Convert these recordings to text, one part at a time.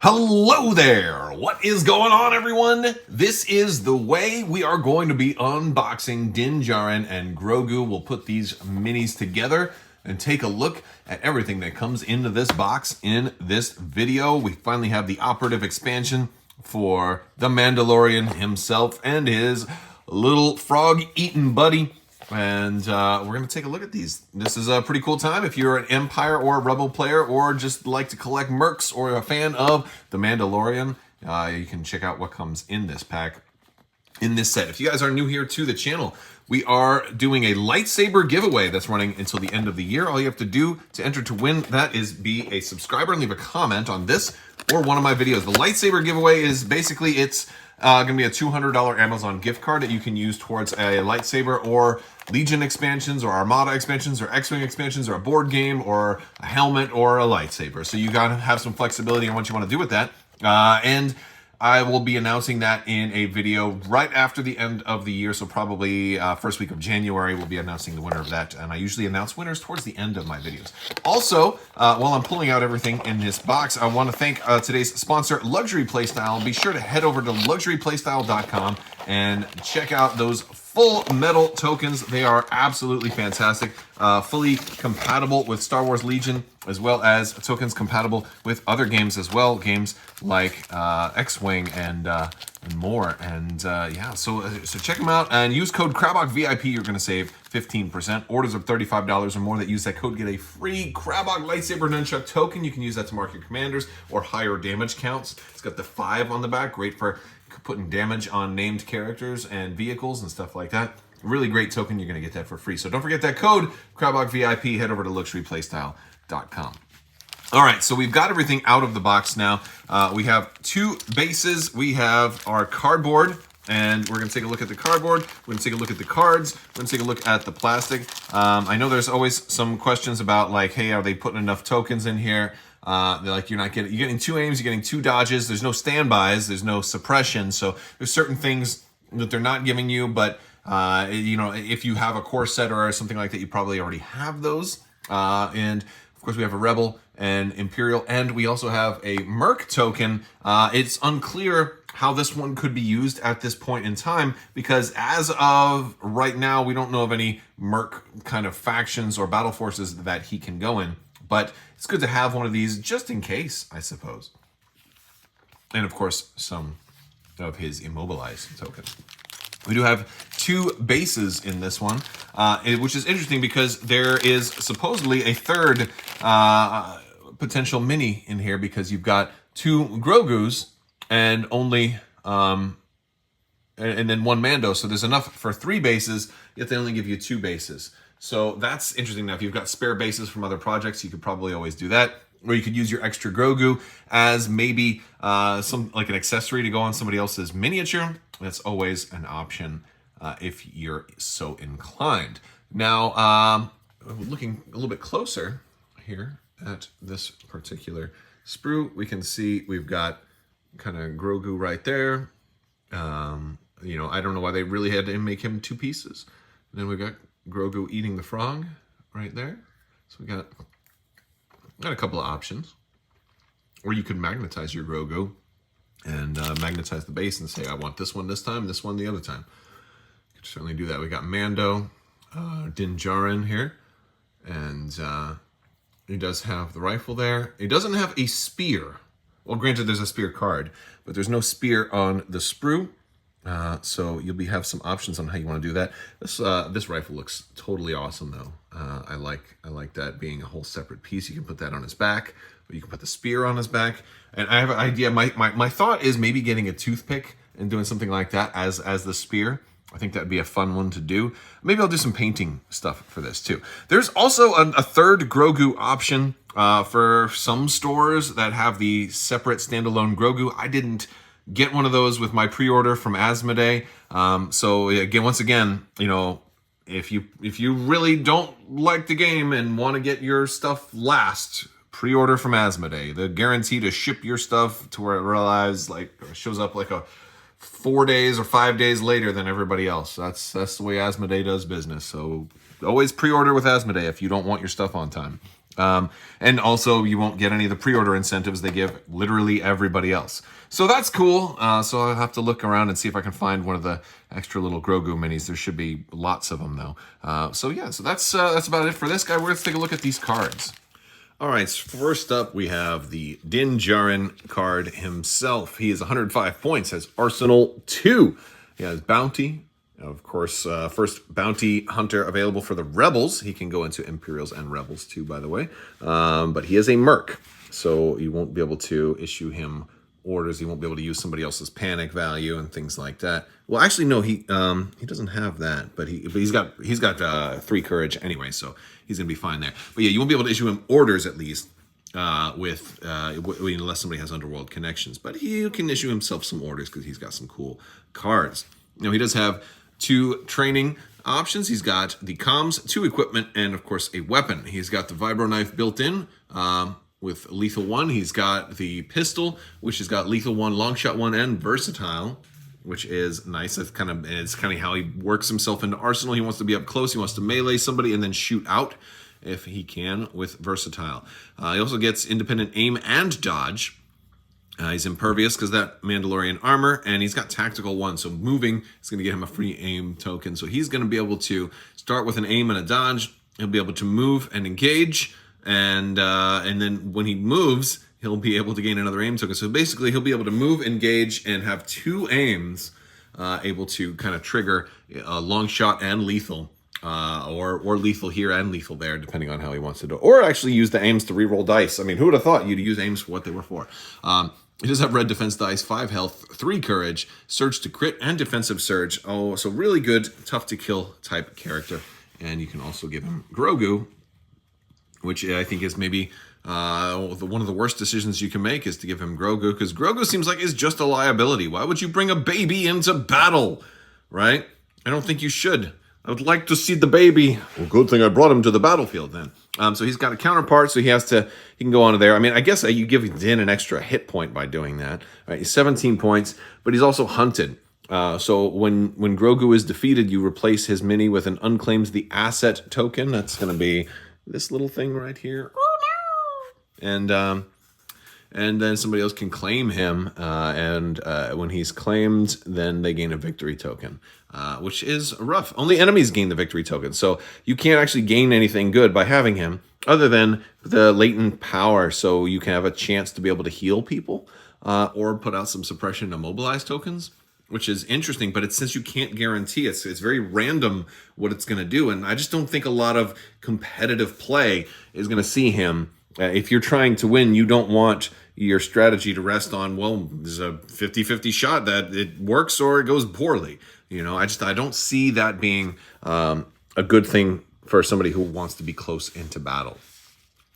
Hello there! What is going on, everyone? This is the way we are going to be unboxing Djarin and Grogu. We'll put these minis together and take a look at everything that comes into this box in this video. We finally have the operative expansion for the Mandalorian himself and his little frog-eating buddy. And we're going to take a look at these. This is a pretty cool time. If you're an Empire or a Rebel player or just like to collect mercs or a fan of The Mandalorian, you can check out what comes in this pack, in this set. If you guys are new here to the channel, we are doing a lightsaber giveaway that's running until the end of the year. All you have to do to enter to win that is be a subscriber and leave a comment on this or one of my videos. The lightsaber giveaway is basically, it's going to be a $200 Amazon gift card that you can use towards a lightsaber or Legion expansions or Armada expansions or X-Wing expansions or a board game or a helmet or a lightsaber. So you got to have some flexibility on what you want to do with that. And I will be announcing that in a video right after the end of the year. So probably first week of January, we'll be announcing the winner of that. And I usually announce winners towards the end of my videos. Also, while I'm pulling out everything in this box, I want to thank today's sponsor, Luxury Playstyle. Be sure to head over to luxuryplaystyle.com and check out those full metal tokens. They are absolutely fantastic. Fully compatible with Star Wars Legion, as well as tokens compatible with other games as well. Games like X-Wing and more. And yeah, so check them out and use code Crabbok VIP. You're going to save 15%. Orders of $35 or more that use that code get a free Crabbok lightsaber nunchuck token. You can use that to mark your commanders or higher damage counts. It's got the 5 on the back, great for putting damage on named characters and vehicles and stuff like that. Really great token. You're going to get that for free. So don't forget that code, Crabbok VIP. Head over to luxuryplaystyle.com. All right, so we've got everything out of the box now. We have 2 bases. We have our cardboard, and we're going to take a look at the cardboard. We're going to take a look at the cards. We're going to take a look at the plastic. I know there's always some questions about, like, hey, are they putting enough tokens in here? They're like, you're getting 2 aims, you're getting 2 dodges. There's no standbys, there's no suppression. So there's certain things that they're not giving you, but you know, if you have a core set or something like that, you probably already have those. And of course, we have a Rebel and Imperial, and we also have a Merc token. It's unclear how this one could be used at this point in time, because as of right now, we don't know of any Merc kind of factions or battle forces that he can go in. But it's good to have one of these just in case, I suppose. And of course, some of his immobilized token. We do have 2 bases in this one, which is interesting because there is supposedly a third potential mini in here, because you've got 2 Grogus and only and then 1 Mando. So there's enough for 3 bases, yet they only give you 2 bases. So that's interesting. Now, if you've got spare bases from other projects, you could probably always do that. Or you could use your extra Grogu as maybe some like an accessory to go on somebody else's miniature. That's always an option if you're so inclined. Now, looking a little bit closer here at this particular sprue, we can see we've got kind of Grogu right there. You know, I don't know why they really had to make him 2 pieces. And then we've got Grogu eating the frog right there. So we got a couple of options. Or you could magnetize your Grogu and magnetize the base and say, I want this one this time, this one the other time. You could certainly do that. We got Mando, Djarin here. And he does have the rifle there. He doesn't have a spear. Well, granted, there's a spear card, but there's no spear on the sprue. So you'll have some options on how you want to do that. This rifle looks totally awesome, though. I like that being a whole separate piece. You can put that on his back, or you can put the spear on his back. And I have an idea. My thought is maybe getting a toothpick and doing something like that as the spear. I think that'd be a fun one to do. Maybe I'll do some painting stuff for this too. There's also a third Grogu option for some stores that have the separate standalone Grogu. I didn't get one of those with my pre-order from Asmodee. So again, once again, you know, if you really don't like the game and want to get your stuff last, pre-order from Asmodee. They're guaranteed to ship your stuff to where it arrives, like, or shows up like a 4 days or 5 days later than everybody else. That's the way Asmodee does business. So always pre-order with Asmodee if you don't want your stuff on time. And also, you won't get any of the pre-order incentives they give literally everybody else. So that's cool. So I'll have to look around and see if I can find one of the extra little Grogu minis. There should be lots of them, though. So that's about it for this guy. We're going to take a look at these cards. All right, first up, we have the Din Djarin card himself. He is 105 points, has Arsenal 2. He has Bounty. Of course, first bounty hunter available for the Rebels. He can go into Imperials and Rebels too, by the way. But he is a merc, so you won't be able to issue him orders. He won't be able to use somebody else's panic value and things like that. Well, actually, no, he doesn't have that, but he's got 3 courage anyway, so he's gonna be fine there. But yeah, you won't be able to issue him orders at least unless somebody has underworld connections. But he can issue himself some orders because he's got some cool cards. Now he does have 2 training options. He's got the comms, 2 equipment, and of course a weapon. He's got the vibro knife built in with lethal 1. He's got the pistol, which has got lethal 1, long shot 1, and versatile, which is nice. It's kind of how he works himself into Arsenal. He wants to be up close. He wants to melee somebody and then shoot out if he can with versatile. He also gets independent aim and dodge. He's impervious because that Mandalorian armor, and he's got tactical 1, so moving is going to get him a free aim token. So he's going to be able to start with an aim and a dodge. He'll be able to move and engage, and then when he moves, he'll be able to gain another aim token. So basically, he'll be able to move, engage, and have 2 aims, able to kind of trigger long shot and lethal. Or lethal here and lethal there, depending on how he wants to do it. Or actually use the aims to reroll dice. I mean, who would have thought you'd use aims for what they were for? He does have red defense dice, 5 health, 3 courage, surge to crit, and defensive surge. Oh, so really good, tough to kill type character. And you can also give him Grogu, which I think is maybe one of the worst decisions you can make is to give him Grogu, because Grogu seems like he's just a liability. Why would you bring a baby into battle, right? I don't think you should. I would like to see the baby. Well, good thing I brought him to the battlefield then. So he's got a counterpart, so he can go onto there. I mean, I guess you give Din an extra hit point by doing that. Right? He's 17 points, but he's also hunted. So when Grogu is defeated, you replace his mini with an unclaims the asset token. That's going to be this little thing right here. And then somebody else can claim him, and when he's claimed, then they gain a victory token, which is rough. Only enemies gain the victory token, so you can't actually gain anything good by having him, other than the latent power, so you can have a chance to be able to heal people, or put out some suppression immobilize tokens, which is interesting, but since you can't guarantee it's very random what it's going to do, and I just don't think a lot of competitive play is going to see him. If you're trying to win, you don't want your strategy to rest on, well, there's a 50-50 shot that it works or it goes poorly. You know, I don't see that being a good thing for somebody who wants to be close into battle.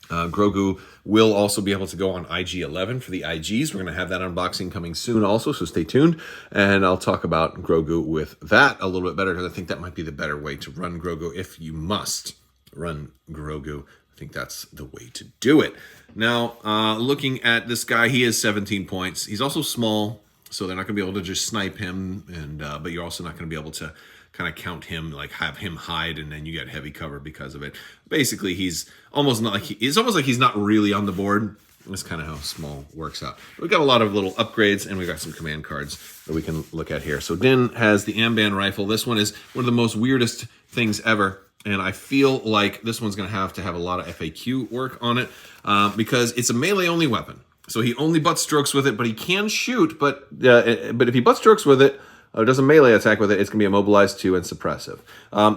Grogu will also be able to go on IG-11 for the IGs. We're going to have that unboxing coming soon also, so stay tuned. And I'll talk about Grogu with that a little bit better, because I think that might be the better way to run Grogu if you must run Grogu. I think that's the way to do it. Now, looking at this guy, he is 17 points. He's also small, so they're not going to be able to just snipe him, but you're also not going to be able to kind of count him, like have him hide, and then you get heavy cover because of it. Basically, he's almost like he's not really on the board. That's kind of how small works out. We've got a lot of little upgrades, and we've got some command cards that we can look at here. So Din has the Amban rifle. This one is one of the most weirdest things ever. And I feel like this one's going to have a lot of FAQ work on it because it's a melee-only weapon. So he only butt strokes with it, but he can shoot. But if he butt strokes with it, or does a melee attack with it, it's going to be immobilized 2 and suppressive.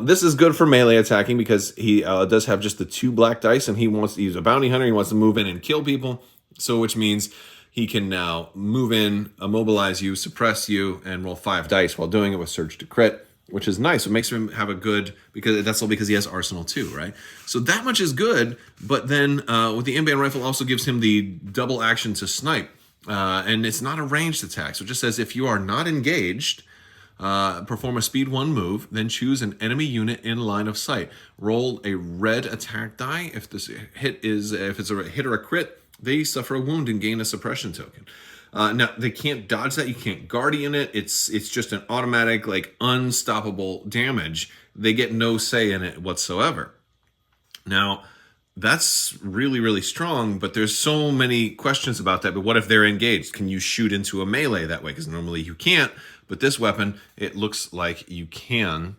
This is good for melee attacking because he does have just the 2 black dice, and he's a bounty hunter. He wants to move in and kill people, so which means he can now move in, immobilize you, suppress you, and roll 5 dice while doing it with surge to crit, which is nice. It makes him have a good, because he has Arsenal too, right? So that much is good, but then with the Amban rifle also gives him the double action to snipe. And it's not a ranged attack. So it just says if you are not engaged, perform a speed 1 move, then choose an enemy unit in line of sight. Roll a red attack die. If it's a hit or a crit, they suffer a wound and gain a suppression token. Now, they can't dodge that. You can't guardian it. It's just an automatic, like, unstoppable damage. They get no say in it whatsoever. Now, that's really, really strong, but there's so many questions about that. But what if they're engaged? Can you shoot into a melee that way? Because normally you can't, but this weapon, it looks like you can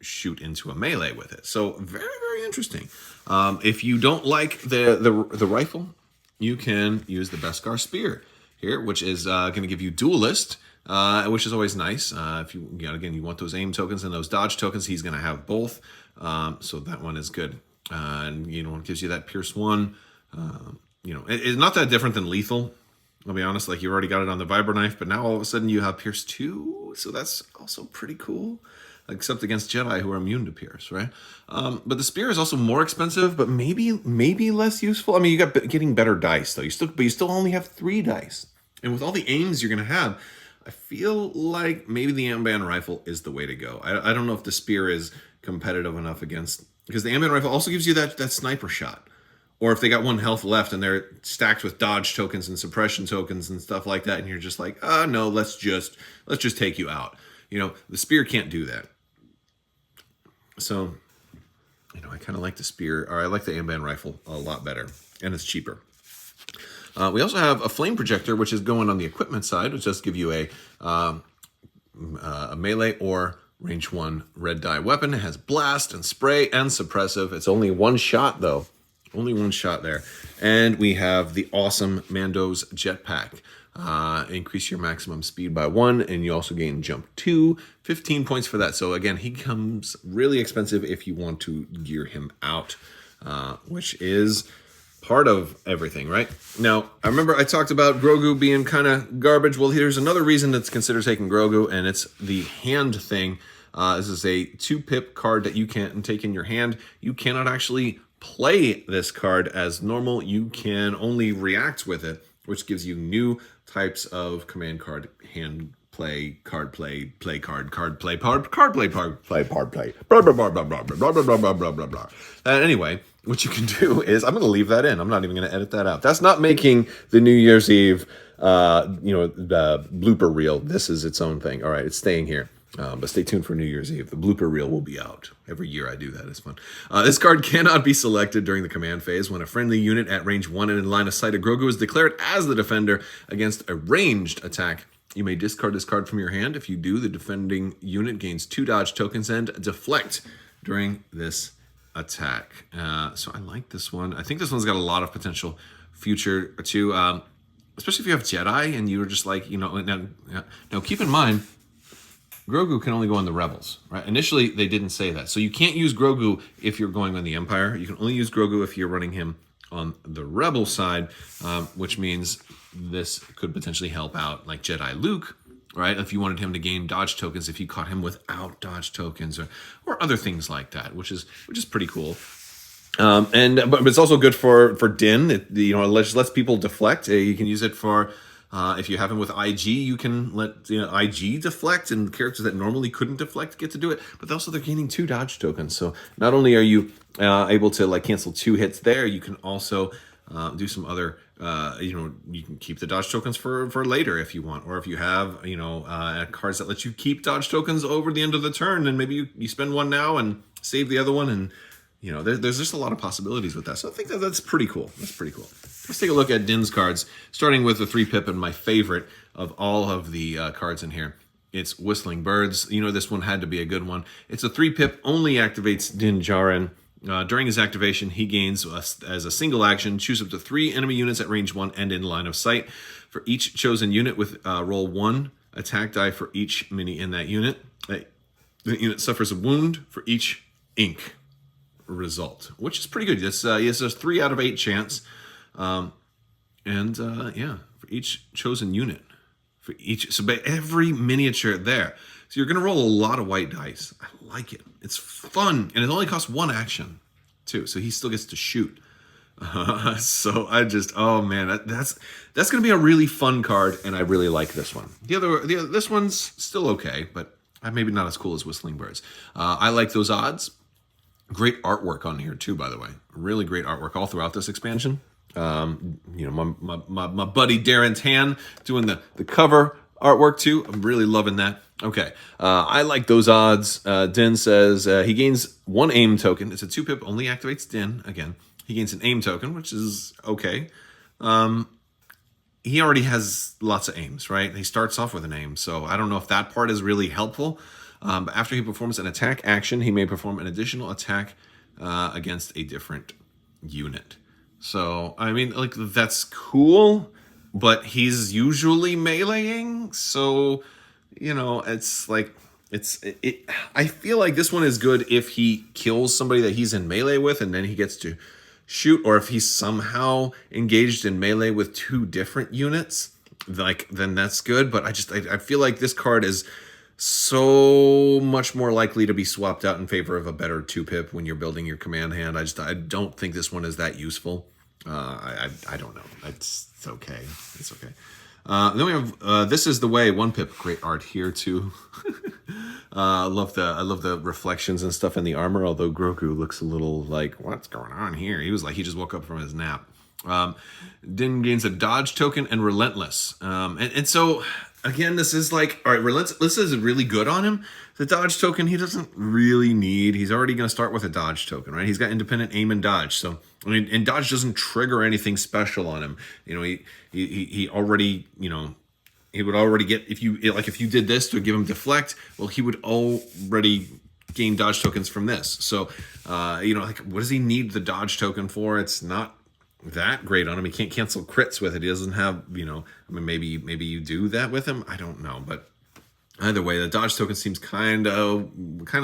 shoot into a melee with it. So very, very interesting. If you don't like the rifle, you can use the Beskar Spear here, which is going to give you Duelist, which is always nice. If you, again, you want those aim tokens and those dodge tokens, he's going to have both. So that one is good. And, it gives you that Pierce 1. It's not that different than Lethal. I'll be honest, like you already got it on the Vibro Knife, but now all of a sudden you have Pierce 2. So that's also pretty cool. Except against Jedi who are immune to Pierce, right? But the spear is also more expensive, but maybe less useful. I mean, you got getting better dice though. You still only have 3 dice, and with all the aims you're gonna have, I feel like maybe the Amban rifle is the way to go. I don't know if the spear is competitive enough against, because the Amban rifle also gives you that sniper shot, or if they got 1 health left and they're stacked with dodge tokens and suppression tokens and stuff like that, and you're just like, no, let's just take you out. The spear can't do that. So, I kind of like the spear, or I like the Amban rifle a lot better, and it's cheaper. We also have a flame projector, which is going on the equipment side, which does give you a melee or range 1 red dye weapon. It has blast and spray and suppressive. It's only 1 shot though, only 1 shot there. And we have the awesome Mando's jetpack. Increase your maximum speed by 1, and you also gain jump 2, 15 points for that. So again, he comes really expensive if you want to gear him out, which is part of everything, right? Now, I remember I talked about Grogu being kind of garbage. Well, here's another reason to consider taking Grogu, and it's the hand thing. This is a 2-pip card that you can take in your hand. You cannot actually play this card as normal. You can only react with it, which gives you new types of command card, hand play, card play, play card, card play, card play, card play, card play, blah, blah, blah, blah, blah, blah, blah, blah, blah, blah, blah, blah. Anyway, what you can do is, I'm going to leave that in. I'm not even going to edit that out. That's not making the New Year's Eve, the blooper reel. This is its own thing. All right, it's staying here. But stay tuned for New Year's Eve. The blooper reel will be out. Every year I do that. It's fun. This card cannot be selected during the command phase. When a friendly unit at range 1 and in line of sight of Grogu is declared as the defender against a ranged attack, you may discard this card from your hand. If you do, the defending unit gains 2 dodge tokens and deflect during this attack. So I like this one. I think this one's got a lot of potential future too, especially if you have Jedi and you were just like, now keep in mind, Grogu can only go on the Rebels, right? Initially, they didn't say that. So you can't use Grogu if you're going on the Empire. You can only use Grogu if you're running him on the Rebel side, which means this could potentially help out like Jedi Luke, right? If you wanted him to gain dodge tokens, if you caught him without dodge tokens or other things like that, which is pretty cool. But it's also good for Din. It lets people deflect. You can use it for... if you have him with IG, you can let IG deflect, and characters that normally couldn't deflect get to do it. But also they're gaining 2 dodge tokens. So not only are you able to cancel 2 hits there, you can also do some other. You can keep the dodge tokens for later if you want, or if you have cards that let you keep dodge tokens over the end of the turn, and maybe you spend 1 now and save the other one, and there's just a lot of possibilities with that. So I think that's pretty cool. That's pretty cool. Let's take a look at Din's cards, starting with the 3-pip and my favorite of all of the cards in here. It's Whistling Birds. This one had to be a good one. It's a 3-pip, only activates Din Djarin. During his activation, he gains, as a single action, choose up to 3 enemy units at range 1 and in line of sight. For each chosen unit, with roll 1 attack die for each mini in that unit. The unit suffers a wound for each ink result, which is pretty good. He has a 3 out of 8 chance. For each chosen unit, so by every miniature there. So you're going to roll a lot of white dice. I like it. It's fun, and it only costs 1 action too. So he still gets to shoot. So oh man, that's going to be a really fun card, and I really like this one. This one's still okay, but maybe not as cool as Whistling Birds. I like those odds. Great artwork on here too, by the way. Really great artwork all throughout this expansion. My buddy Darren Tan doing the cover artwork too. I'm really loving that. Okay, I like those odds. Din says he gains 1 aim token. It's a 2-pip, only activates Din again. He gains an aim token, which is okay. He already has lots of aims, right? He starts off with an aim, so I don't know if that part is really helpful. But after he performs an attack action, he may perform an additional attack against a different unit. So, I mean, like, that's cool, but he's usually meleeing, so, you know, it's like, I feel like this one is good if he kills somebody that he's in melee with, and then he gets to shoot, or if he's somehow engaged in melee with 2 different units, like, then that's good. But I feel like this card is so much more likely to be swapped out in favor of a better 2-pip when you're building your command hand. I don't think this one is that useful. I don't know. It's okay. It's okay. Then we have This Is the Way, 1-pip. Great art here too. I love the reflections and stuff in the armor, although Grogu looks a little like, what's going on here? He was like, he just woke up from his nap. Din gains a dodge token and relentless. And so again, this is like, all right, relentless is really good on him. The dodge token he doesn't really need. He's already going to start with a dodge token, right? He's got independent aim and dodge. So, I mean, and dodge doesn't trigger anything special on him. You know, he already, you know, he would already get, if you did this to give him deflect, well, he would already gain dodge tokens from this. So, you know, like, what does he need the dodge token for? It's not that great on him. He can't cancel crits with it. He doesn't have, you know, I mean, maybe you do that with him. I don't know, but either way, the dodge token seems kind of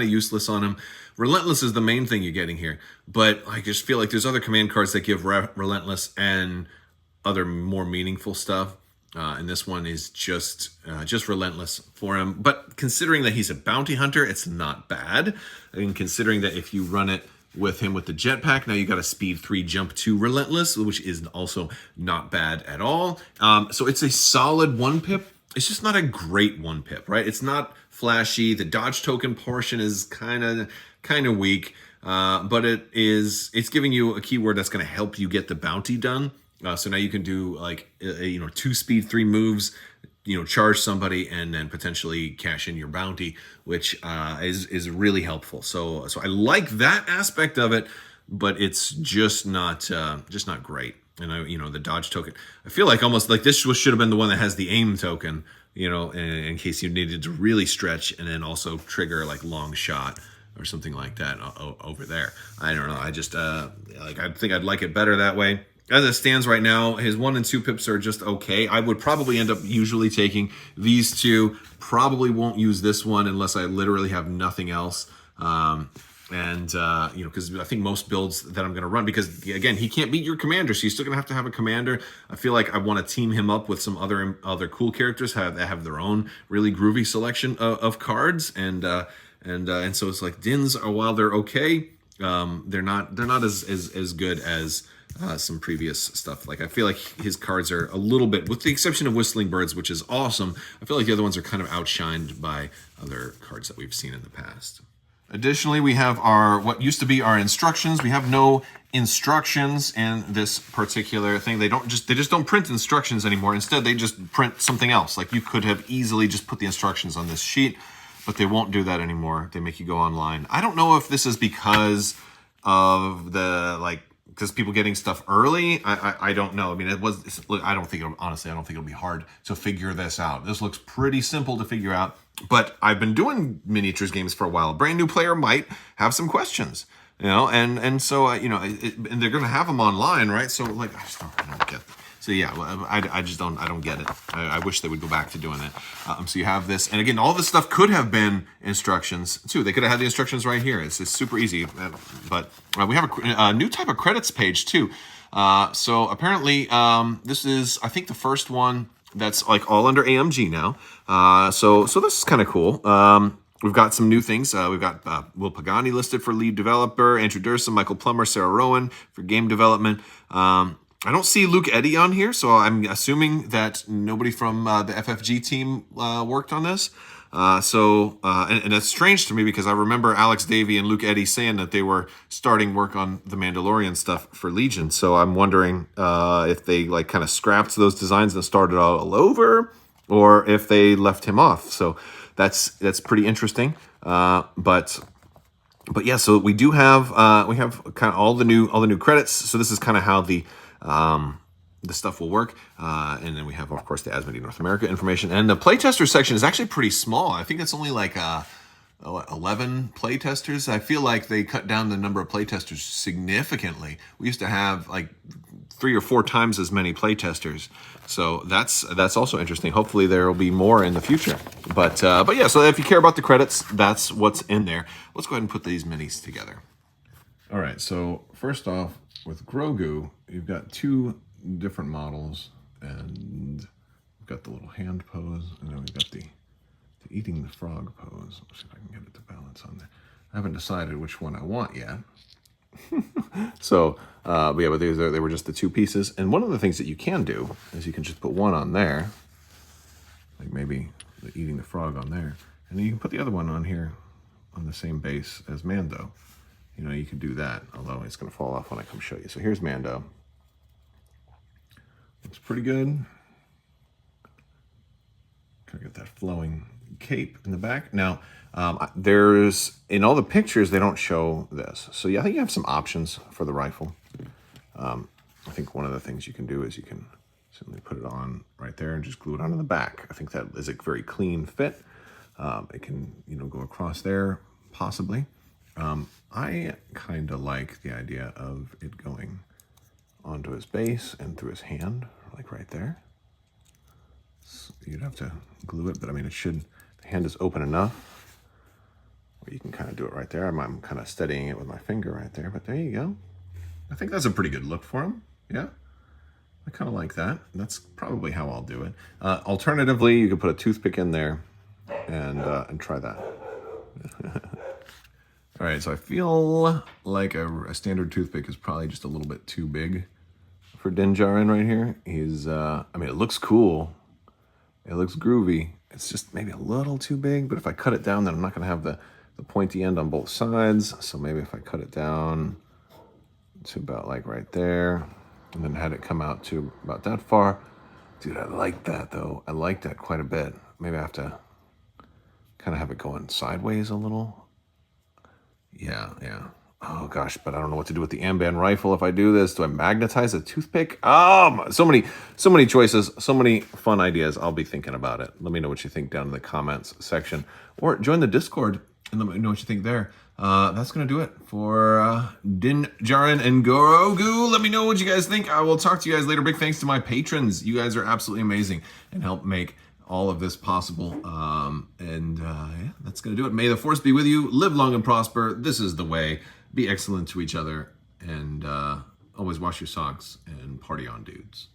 useless on him. Relentless is the main thing you're getting here, but I just feel like there's other command cards that give relentless and other more meaningful stuff. And this one is just relentless for him. But considering that he's a bounty hunter, it's not bad. I mean, considering that if you run it with him with the jetpack, now you got a speed 3 jump 2 relentless, which is also not bad at all. So it's a solid 1-pip. It's just not a great 1-pip, right? It's not flashy. The dodge token portion is kind of weak, but it's giving you a keyword that's going to help you get the bounty done. So now you can do like, you know, 2 speed 3 moves, you know, charge somebody and then potentially cash in your bounty, which is really helpful. So I like that aspect of it, but it's just not great. And you know, the dodge token, I feel like almost like this should have been the one that has the aim token, you know, in case you needed to really stretch and then also trigger like long shot or something like that over there. I don't know. I just like, I think I'd like it better that way. As it stands right now, his 1 and 2 pips are just okay. I would probably end up usually taking these 2. Probably won't use this one unless I literally have nothing else. You know, because I think most builds that I'm going to run, because again, he can't beat your commander, so you're still going to have a commander. I feel like I want to team him up with some other cool characters that have their own really groovy selection of cards, and so it's like Dins, while they're okay, they're not as good as some previous stuff. Like, I feel like his cards are a little bit, with the exception of Whistling Birds, which is awesome, I feel like the other ones are kind of outshined by other cards that we've seen in the past. Additionally, we have what used to be our instructions. We have no instructions in this particular thing. They just don't print instructions anymore. Instead, they just print something else. Like, you could have easily just put the instructions on this sheet, but they won't do that anymore. They make you go online. I don't know if this is because of because people getting stuff early. I don't know. I mean, honestly, I don't think it'll be hard to figure this out. This looks pretty simple to figure out, but I've been doing miniatures games for a while. A brand new player might have some questions, you know, and so, you know, and they're going to have them online, right? So like, I don't get it. So yeah, I don't get it. I wish they would go back to doing it. So you have this, and again, all this stuff could have been instructions too. They could have had the instructions right here. It's super easy, but we have a new type of credits page too. So apparently, this is, I think, the first one that's like all under AMG now. So this is kind of cool. We've got some new things. We've got Will Pagani listed for lead developer, Andrew Durson, Michael Plummer, Sarah Rowan for game development. I don't see Luke Eddy on here, so I'm assuming that nobody from the FFG team worked on this. And that's strange to me, because I remember Alex Davey and Luke Eddy saying that they were starting work on the Mandalorian stuff for Legion. So I'm wondering if they like kind of scrapped those designs and started all over, or if they left him off. So that's pretty interesting. But yeah, so we do have we have kind of all the new credits. So this is kind of how the stuff will work. And then we have, of course, the Asmodee North America information. And the playtester section is actually pretty small. I think it's only like 11 playtesters. I feel like they cut down the number of playtesters significantly. We used to have like 3 or 4 times as many playtesters. So that's also interesting. Hopefully there will be more in the future. But yeah, so if you care about the credits, that's what's in there. Let's go ahead and put these minis together. All right, so first off, with Grogu, you've got 2 different models, and we've got the little hand pose, and then we've got the eating the frog pose. Let's see if I can get it to balance on there. I haven't decided which one I want yet. So, but yeah, but they were just the 2 pieces. And one of the things that you can do is you can just put one on there, like maybe the eating the frog on there, and then you can put the other one on here on the same base as Mando. You know, you can do that, although it's going to fall off when I come show you. So here's Mando. Looks pretty good. Kind of get that flowing cape in the back. Now, there's, in all the pictures, they don't show this. So yeah, I think you have some options for the rifle. I think one of the things you can do is you can simply put it on right there and just glue it onto the back. I think that is a very clean fit. It can, you know, go across there, possibly. I kind of like the idea of it going onto his base and through his hand, like right there. So you'd have to glue it, but I mean, it should, the hand is open enough where you can kind of do it right there. I'm kind of steadying it with my finger right there, but there you go. I think that's a pretty good look for him. Yeah, I kind of like that. That's probably how I'll do it. Alternatively, you could put a toothpick in there and try that. All right, so I feel like a standard toothpick is probably just a little bit too big for Din Djarin right here. He's, I mean, it looks cool. It looks groovy. It's just maybe a little too big, but if I cut it down, then I'm not gonna have the pointy end on both sides. So maybe if I cut it down to about like right there, and then had it come out to about that far. Dude, I like that though. I like that quite a bit. Maybe I have to kind of have it going sideways a little. Yeah. Oh gosh, but I don't know what to do with the Amban rifle if I do this. Do I magnetize a toothpick? Oh, so many choices, so many fun ideas. I'll be thinking about it. Let me know what you think down in the comments section, or join the Discord and let me know what you think there. That's gonna do it for Din Djarin and Grogu. Let me know what you guys think. I will talk to you guys later. Big thanks to my patrons. You guys are absolutely amazing and help make all of this possible. Yeah, that's gonna do it. May the force be with you. Live long and prosper. This is the way. Be excellent to each other, and always wash your socks and party on, dudes.